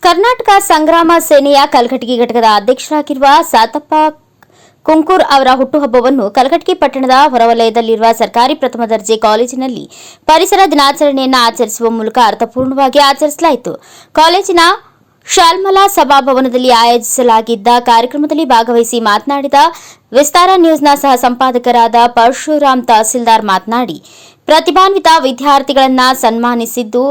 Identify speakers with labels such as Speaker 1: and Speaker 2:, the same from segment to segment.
Speaker 1: ಕರ್ನಾಟಕ ಸಂಗ್ರಾಮ ಸೇನೆಯ ಕಲಘಟಗಿ ಘಟಕದ ಅಧ್ಯಕ್ಷರಾಗಿರುವ ಸಾತಪ್ಪ ಕುಂಕೂರ್ ಅವರ ಹುಟ್ಟುಹಬ್ಬವನ್ನು ಕಲಘಟಗಿ ಪಟ್ಟಣದ ಹೊರವಲಯದಲ್ಲಿರುವ ಸರ್ಕಾರಿ ಪ್ರಥಮ ದರ್ಜೆ ಕಾಲೇಜಿನಲ್ಲಿ ಪರಿಸರ ದಿನಾಚರಣೆಯನ್ನು ಆಚರಿಸುವ ಮೂಲಕ ಅರ್ಥಪೂರ್ಣವಾಗಿ ಆಚರಿಸಲಾಯಿತು. ಕಾಲೇಜಿನ ಶಾಲ್ಮಲಾ ಸಭಾಭವನದಲ್ಲಿ ಆಯೋಜಿಸಲಾಗಿದ್ದ ಕಾರ್ಯಕ್ರಮದಲ್ಲಿ ಭಾಗವಹಿಸಿ ಮಾತನಾಡಿದ ವಿಸ್ತಾರ ನ್ಯೂಸ್ನ ಸಹ ಸಂಪಾದಕರಾದ ಪರಶುರಾಮ್ ತಹಸೀಲ್ದಾರ್ ಮಾತನಾಡಿ, ಪ್ರತಿಭಾನ್ವಿತ ವಿದ್ಯಾರ್ಥಿಗಳನ್ನು ಸನ್ಮಾನಿಸಿದ್ದು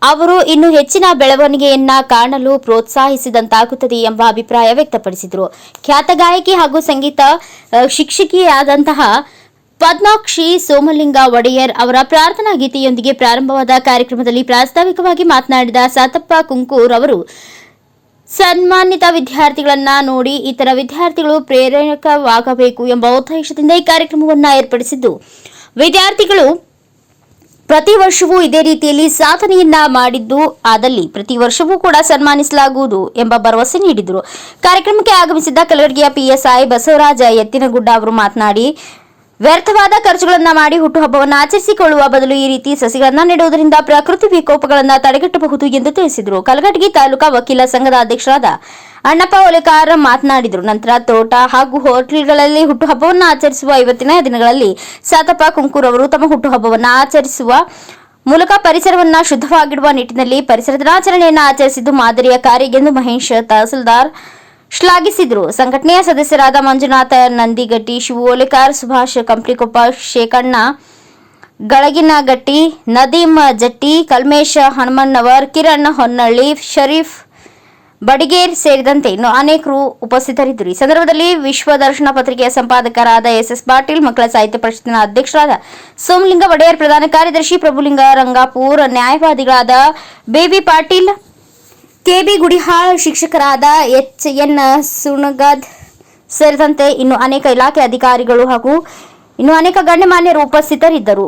Speaker 1: ಅವರು ಇನ್ನೂ ಹೆಚ್ಚಿನ ಬೆಳವಣಿಗೆಯನ್ನ ಕಾಣಲು ಪ್ರೋತ್ಸಾಹಿಸಿದಂತಾಗುತ್ತದೆ ಎಂಬ ಅಭಿಪ್ರಾಯ ವ್ಯಕ್ತಪಡಿಸಿದರು. ಖ್ಯಾತ ಗಾಯಕಿ ಹಾಗೂ ಸಂಗೀತ ಶಿಕ್ಷಕಿಯಾದಂತಹ ಪದ್ಮಾಕ್ಷಿ ಸೋಮಲಿಂಗ ಒಡೆಯರ್ ಅವರ ಪ್ರಾರ್ಥನಾ ಗೀತೆಯೊಂದಿಗೆ ಪ್ರಾರಂಭವಾದ ಕಾರ್ಯಕ್ರಮದಲ್ಲಿ ಪ್ರಾಸ್ತಾವಿಕವಾಗಿ ಮಾತನಾಡಿದ ಸಾತಪ್ಪ ಕುಂಕೂರ್ ಅವರು, ಸನ್ಮಾನಿತ ವಿದ್ಯಾರ್ಥಿಗಳನ್ನ ನೋಡಿ ಇತರ ವಿದ್ಯಾರ್ಥಿಗಳು ಪ್ರೇರಕವಾಗಬೇಕು ಎಂಬ ಉದ್ದೇಶದಿಂದ ಈ ಕಾರ್ಯಕ್ರಮವನ್ನು ಏರ್ಪಡಿಸಿದ್ದು, ವಿದ್ಯಾರ್ಥಿಗಳು ಪ್ರತಿ ವರ್ಷವೂ ಇದೇ ರೀತಿಯಲ್ಲಿ ಸಾಧನೆಯನ್ನ ಮಾಡಿದ್ದು ಆದಲ್ಲಿ ಪ್ರತಿ ವರ್ಷವೂ ಕೂಡ ಸನ್ಮಾನಿಸಲಾಗುವುದು ಎಂಬ ಭರವಸೆ ನೀಡಿದರು. ಕಾರ್ಯಕ್ರಮಕ್ಕೆ ಆಗಮಿಸಿದ್ದ ಕಲಘಟಗಿಯ ಪಿಎಸ್ಐ ಬಸವರಾಜ ಎತ್ತಿನಗುಡ್ಡ ಅವರು ಮಾತನಾಡಿ, ವ್ಯರ್ಥವಾದ ಖರ್ಚುಗಳನ್ನು ಮಾಡಿ ಹುಟ್ಟುಹಬ್ಬವನ್ನು ಆಚರಿಸಿಕೊಳ್ಳುವ ಬದಲು ಈ ರೀತಿ ಸಸಿಗಳನ್ನು ನೆಡುವುದರಿಂದ ಪ್ರಕೃತಿ ವಿಕೋಪಗಳನ್ನು ತಡೆಗಟ್ಟಬಹುದು ಎಂದು ತಿಳಿಸಿದರು. ಕಲಘಟಗಿ ತಾಲೂಕಾ ವಕೀಲ ಸಂಘದ ಅಧ್ಯಕ್ಷರಾದ ಅಣ್ಣಪ್ಪ ಓಲೆಕಾರ್ ಮಾತನಾಡಿದರು. ನಂತರ ತೋಟ ಹಾಗೂ ಹೋಟೆಲ್ಗಳಲ್ಲಿ ಹುಟ್ಟುಹಬ್ಬವನ್ನು ಆಚರಿಸುವ ಇವತ್ತಿನ ದಿನಗಳಲ್ಲಿ ಸಾತಪ್ಪ ಕುಂಕೂರ್ ಅವರು ತಮ್ಮ ಹುಟ್ಟುಹಬ್ಬವನ್ನು ಆಚರಿಸುವ ಮೂಲಕ ಪರಿಸರವನ್ನು ಶುದ್ಧವಾಗಿಡುವ ನಿಟ್ಟಿನಲ್ಲಿ ಪರಿಸರ ದಿನಾಚರಣೆಯನ್ನು ಆಚರಿಸಿದ್ದು ಮಾದರಿಯ ಕಾರ್ಯ ಎಂದು ಮಹೇಶ್ ತಹಸೀಲ್ದಾರ್ ಶ್ಲಾಘಿಸಿದರು. ಸಂಘಟನೆಯ ಸದಸ್ಯರಾದ ಮಂಜುನಾಥ ನಂದಿಗಟ್ಟಿ, ಶಿವು ಓಲೆಕಾರ್, ಸುಭಾಷ್ ಕಂಪ್ಲಿಕೊಪ್ಪ, ಶೇಖಣ್ಣ ಗಳಗಿನಗಟ್ಟಿ, ನದೀಂ ಜಟ್ಟಿ, ಕಲ್ಮೇಶ್ ಹನುಮಣ್ಣವರ್, ಕಿರಣ್ ಹೊನ್ನಳ್ಳಿ, ಶರೀಫ್ ಬಡಿಗೇರ್ ಸೇರಿದಂತೆ ಇನ್ನು ಅನೇಕರು ಉಪಸ್ಥಿತರಿದ್ದರು. ಈ ಸಂದರ್ಭದಲ್ಲಿ ವಿಶ್ವ ದರ್ಶನ ಪತ್ರಿಕೆಯ ಸಂಪಾದಕರಾದ ಎಸ್ ಪಾಟೀಲ್, ಮಕ್ಕಳ ಸಾಹಿತ್ಯ ಪರಿಷತ್ತಿನ ಅಧ್ಯಕ್ಷರಾದ ಸೋಮಲಿಂಗ ಒಡೆಯರ್, ಪ್ರಧಾನ ಕಾರ್ಯದರ್ಶಿ ಪ್ರಭುಲಿಂಗ ರಂಗಾಪುರ್, ನ್ಯಾಯವಾದಿಗಳಾದ ಬೇಬಿ ಪಾಟೀಲ್, ಕೆಬಿ ಗುಡಿಹಾಳ್, ಶಿಕ್ಷಕರಾದ ಎನ್ ಸುಣಗದ್ ಸೇರಿದಂತೆ ಇನ್ನು ಅನೇಕ ಇಲಾಖೆ ಅಧಿಕಾರಿಗಳು ಹಾಗೂ ಇನ್ನು ಅನೇಕ ಗಣ್ಯಮಾನ್ಯರು ಉಪಸ್ಥಿತರಿದ್ದರು.